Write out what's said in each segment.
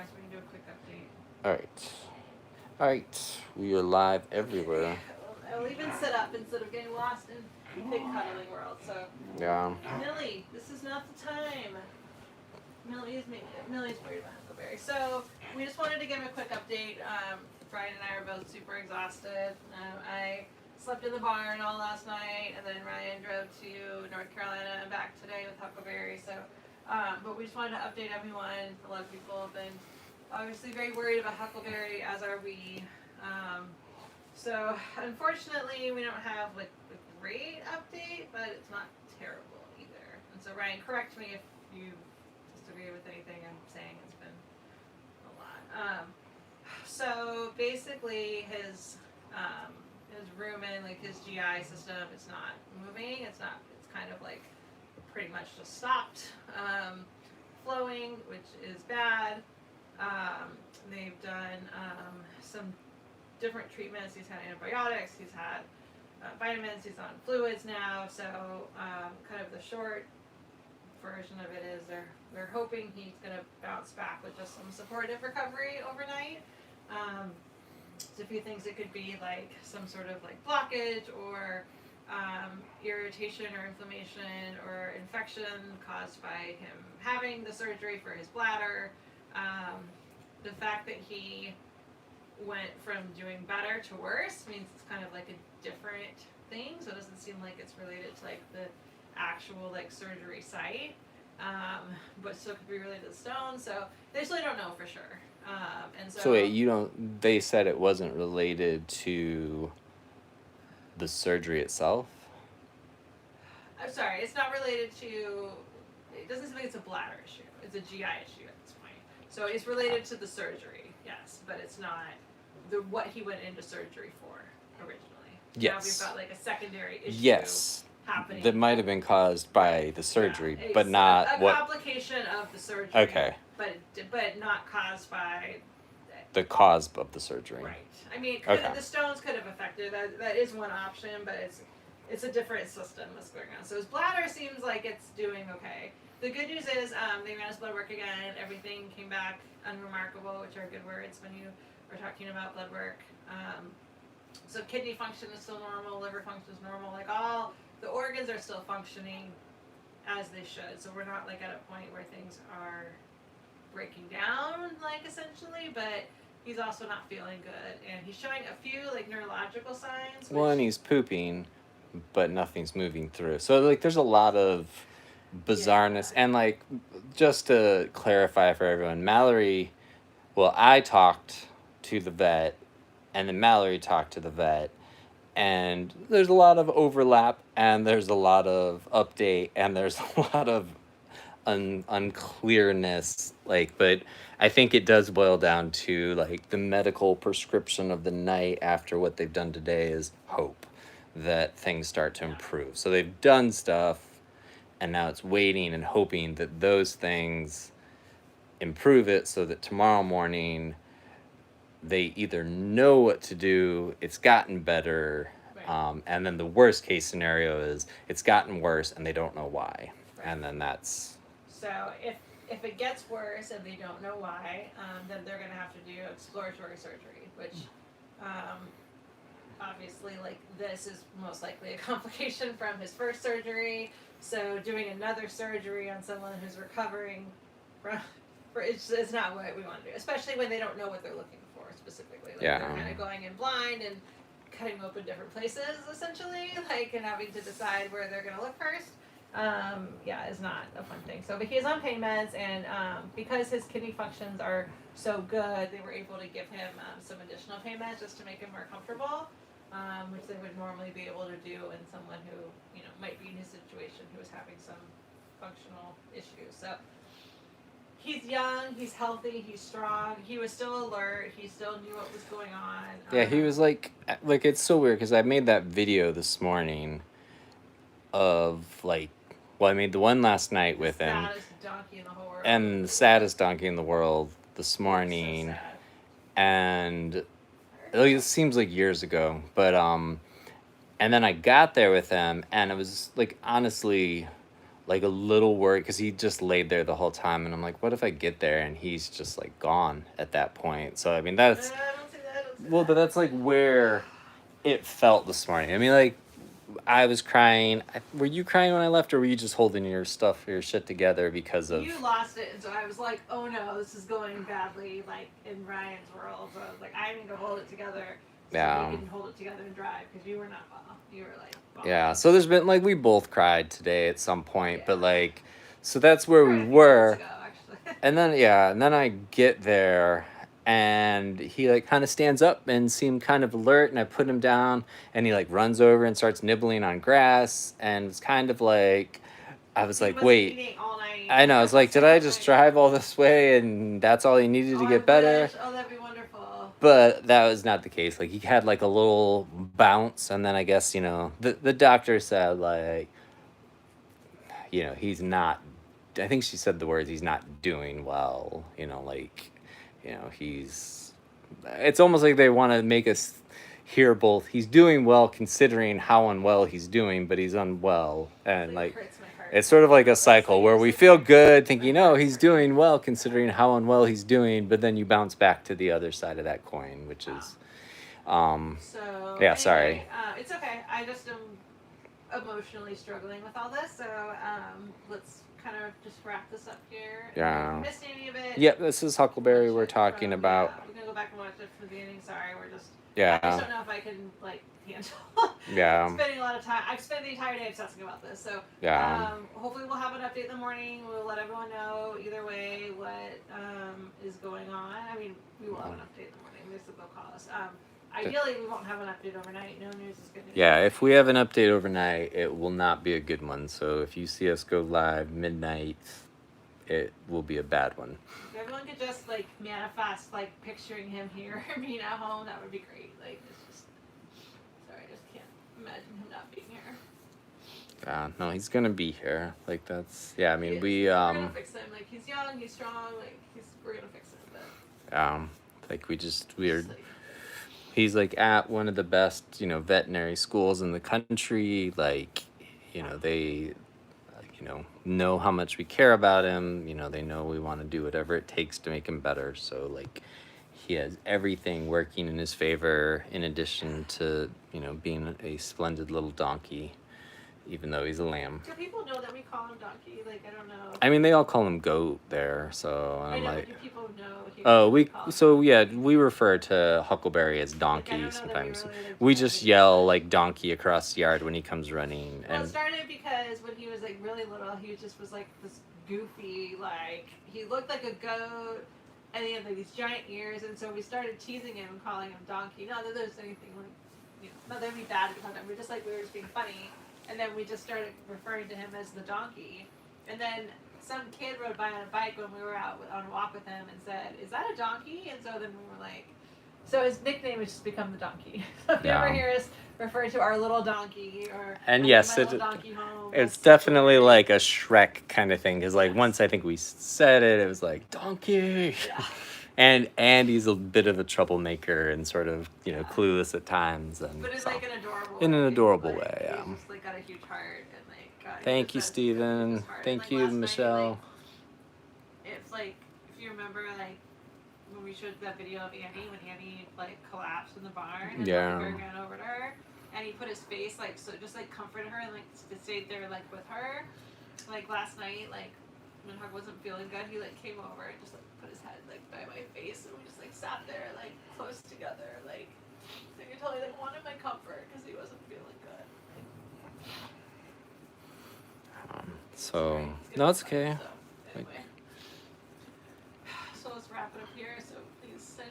tomorrow, so we can do a quick update. All right. All right. We are live everywhere. I'll even sit up instead of getting lost in big cuddling world. So, Yeah. Millie, this is not the time. Millie's worried about Huckleberry. So we just wanted to give a quick update. Brian and I are both super exhausted. I slept in the barn all last night, and then Ryan drove to North Carolina and back today with Huckleberry. So, but we just wanted to update everyone. A lot of people have been obviously very worried about Huckleberry, as are we. So unfortunately, we don't have like a great update, but it's not terrible either. And so Ryan, correct me if you disagree with anything I'm saying. It's been a lot. So basically, his rumen, like his GI system, it's not moving. It's not. It's kind of like pretty much just stopped flowing, which is bad. They've done some different treatments. He's had antibiotics. He's had vitamins. He's on fluids now. So kind of the short version of it is they're hoping he's going to bounce back with just some supportive recovery overnight. There's a few things it could be, like some sort of like blockage or irritation or inflammation or infection caused by him having the surgery for his bladder. The fact that he went from doing better to worse means it's kind of like a different thing, so it doesn't seem like it's related to like the actual like surgery site, but still could be related to the stone. So they still don't know for sure. And So wait, you don't. They said it wasn't related to the surgery itself. I'm sorry, it's not related to. It doesn't seem like it's a bladder issue. It's a GI issue at this point. So it's related to the surgery, yes, but it's not what he went into surgery for originally. Yes. Now we've got like a secondary issue. Yes. Happening. That might have been caused by the surgery, yeah, but not a what. complication of the surgery. Okay. But not caused by. The cause of the surgery. Right. I mean, Okay. the stones could have affected that is one option, but it's a different system that's going on. So his bladder seems like it's doing okay. The good news is they ran his blood work again. Everything came back unremarkable, which are good words when you are talking about blood work. So kidney function is still normal, liver function is normal. Like all the organs are still functioning as they should. So we're not like at a point where things are breaking down, like essentially, but he's also not feeling good, and he's showing a few like neurological signs. Well, and he's pooping, but nothing's moving through. So like, there's a lot of bizarreness, and like, just to clarify for everyone, Mallory. Well, I talked to the vet, and then Mallory talked to the vet, and there's a lot of overlap, and there's a lot of update, and there's a lot of unclearness, like, but I think it does boil down to like the medical prescription of the night after what they've done today is hope that things start to improve. So they've done stuff, and now it's waiting and hoping that those things improve it so that tomorrow morning they either know what to do, it's gotten better, and then the worst case scenario is it's gotten worse and they don't know why. Right. And then that's. So if it gets worse and they don't know why, then they're going to have to do exploratory surgery, which obviously, like, this is most likely a complication from his first surgery. So doing another surgery on someone who's recovering from, it's not what we want to do, especially when they don't know what they're looking for specifically. Like, they're kind of going in blind and cutting open different places, essentially, like, and having to decide where they're going to look first. Is not a fun thing. So, but he is on pain meds, and because his kidney functions are so good, they were able to give him some additional pain meds just to make him more comfortable, which they would normally be able to do in someone who, might be in his situation, who is having some functional issues. So he's young, he's healthy, he's strong. He was still alert. He still knew what was going on. Yeah, he was like it's so weird because I made that video this morning of like. Well, I made the one last night with him. The saddest donkey in the whole world. And the saddest donkey in the world this morning. So sad. And it seems like years ago. But, and then I got there with him, and it was, like, honestly, like a little worried because he just laid there the whole time, and I'm like, what if I get there and he's just like gone at that point? So I mean, that's Don't say that. Don't say well, but that. that's like where it felt this morning. I mean, like I was crying. Were you crying when I left, or were you just holding your stuff, your shit together because of? You lost it, and so I was like, "Oh no, this is going badly." Like in Ryan's world, so I was like, "I need to hold it together so Yeah. we can hold it together and drive." Because you were not well. You were like, Yeah. So there's been like we both cried today at some point, but Yeah. like, so that's where we Quite a few were. months ago, actually. And then and then I get there and he like kind of stands up and seemed kind of alert, and I put him down and he like runs over and starts nibbling on grass, and it's kind of like I was He like, was wait. eating all night. I know, it's like, did I just drive all this way and that's all he needed to get better? Wish. Oh, that'd be wonderful. But that was not the case. Like he had like a little bounce, and then I guess, the doctor said like, he's not, I think she said the words, he's not doing well, like, it's almost like they want to make us hear both. He's doing well considering how unwell he's doing, but he's unwell. And like, Hurts my heart. it's sort of like a cycle where we feel good thinking, oh, he's doing well considering how unwell he's doing, but then you bounce back to the other side of that coin, which is, So yeah, sorry. It's okay. I just am emotionally struggling with all this, so let's kind of just wrap this up here. Yeah. If you missed any of it? Yep, this is Huckleberry we're watch it talking from- about. Yeah, we're gonna go back and watch it from the beginning. Sorry, we're just. I Yeah, just don't know if I can like handle. yeah, Spending a lot of time. I've spent the entire day obsessing about this. So yeah. hopefully we'll have an update in the morning. We'll let everyone know either way what is going on. I mean, we will have an update in the morning. This will go call us. Ideally, we won't have an update overnight. No news is good news. Yeah, if we have an update overnight, it will not be a good one. So if you see us go live midnight, it will be a bad one. If everyone could just like manifest like picturing him here, being at home, that would be great. Like it's just sorry, I just can't imagine him not being here. Yeah, no, he's gonna be here. Like that's I mean we We're gonna fix him. Like he's young, he's strong. Like we're gonna fix him. But like we're he's like at one of the best veterinary schools in the country. Like they know how much we care about him. They know we want to do whatever it takes to make him better. So like he has everything working in his favor in addition to being a splendid little donkey, even though he's a lamb. Do people know that we call him Donkey? Like I don't know. I mean, they all call him Goat there, so I'm I know, like, but do people know? we refer to Huckleberry as Donkey know that we sometimes. really, like, We do just that. yell like Donkey across the yard when he comes running, Well, it and started because when he was like really little, he just was like this goofy, like he looked like a goat, and he had like these giant ears, and so we started teasing him and calling him Donkey. Not that there's anything like, not that we bad about him. We were just being funny, and then we just started referring to him as the Donkey, and then some kid rode by on a bike when we were out on a walk with him and said, "Is that a donkey?" And so then we were like. So his nickname has just become the Donkey. So if you ever hear us refer to our little donkey or yes, my little donkey home, it's definitely like a Shrek kind of thing. Because like once I think we said it, it was like Donkey, Yeah. and he's a bit of a troublemaker and sort of clueless at times, and But it's so, like an adorable in an way. adorable Like, way. Yeah. He's just like got a huge heart and like. God, Thank you, Stephen. Thank you, last night, Michelle. it's like if you remember like. When we showed that video of Annie, when Annie like collapsed in the barn, and Huckleberry ran over to her, and he put his face like so, just like comforted her and like stayed there like with her. Like last night, like when Huck wasn't feeling good, he like came over and just like put his head like by my face, and we just like sat there like close together, like so you totally like wanted my comfort because he wasn't feeling good. So no, it's okay. So, anyway. So let's wrap it up here. So please send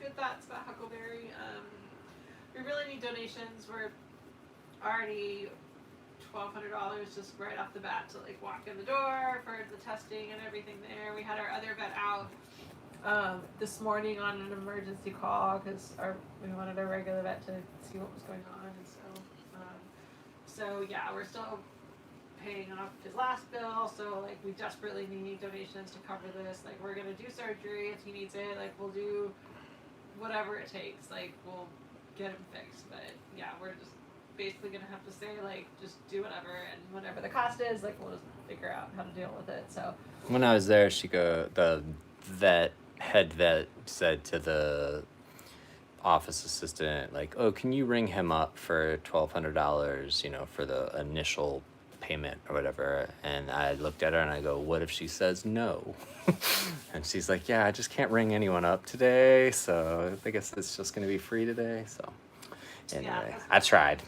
good thoughts about Huckleberry. We really need donations. We're already $1,200 just right off the bat to like walk in the door for the testing and everything there. We had our other vet out this morning on an emergency call because we wanted our regular vet to see what was going on, and so yeah, we're still paying off his last bill, so like we desperately need donations to cover this. Like we're gonna do surgery if he needs it, like we'll do whatever it takes, like we'll get him fixed. But yeah, we're just basically gonna have to say like just do whatever, and whatever the cost is, like we'll just figure out how to deal with it. So When I was there, the head vet said to the office assistant, like, oh, can you ring him up for $1,200, for the initial payment or whatever? And I looked at her and I go, what if she says no? And she's like, yeah, I just can't ring anyone up today, so I guess it's just gonna be free today. So anyway, I tried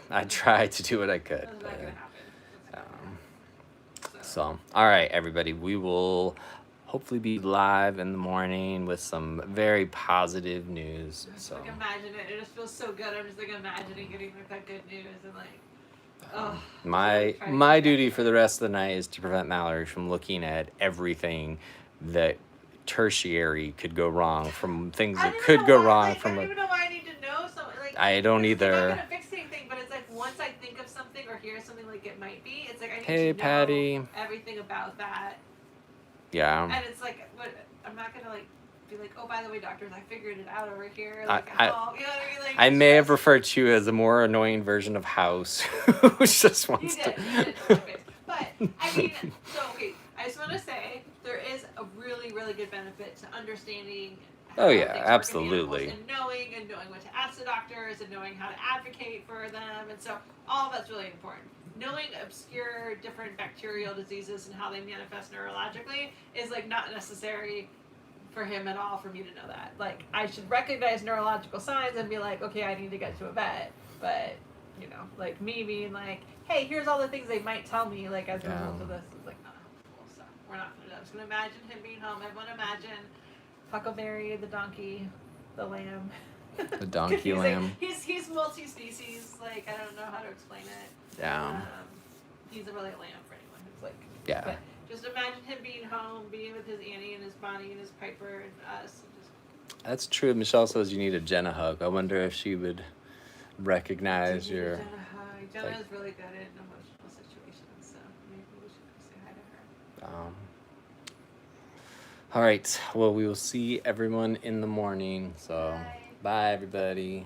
to do what I could. that's not gonna happen. So, all right, everybody, we will hopefully be live in the morning with some very positive news. So, like, imagine it. It just feels so good. I'm just like imagining getting like that good news and like, my duty for the rest of the night is to prevent Mallory from looking at everything that tertiary could go wrong, from things that could go wrong I don't even know why I need to know something. Like, I don't either. It's not gonna fix anything, but it's like once I think of something or hear something like it might be, it's like I need Hey, to know Patty. everything about that. Yeah. And it's like, what? I'm not gonna like be like, oh, by the way, doctors, I figured it out over here. Like, you know what I mean? Like, I may have referred to you as a more annoying version of House, who just wants you did, but I mean, so okay, I just want to say there is a really, really good benefit to understanding. Oh yeah, things work in absolutely. animals, and knowing what to ask the doctors and knowing how to advocate for them, and so all of that's really important. Knowing obscure different bacterial diseases and how they manifest neurologically is like not necessary for him at all for me to know that. Like, I should recognize neurological signs and be like, okay, I need to get to a vet. But, like me being like, hey, here's all the things they might tell me, like, as a result of this, is like not helpful. So we're not gonna do that. I'm just gonna imagine him being home. Everyone imagine Huckleberry, the donkey, the lamb. The donkey lamb. He's multi-species. Like, I don't know how to explain it. Yeah. He's a really a lamb for anyone who's like. Yeah. But just imagine him being home, being with his Annie and his Bonnie and his Piper and us. And just... That's true. Michelle says you need a Jenna hug. I wonder if she would recognize your. Jenna is really good in emotional situations, so maybe we should go say hi to her. All right. Well, we will see everyone in the morning. So, Bye. bye everybody.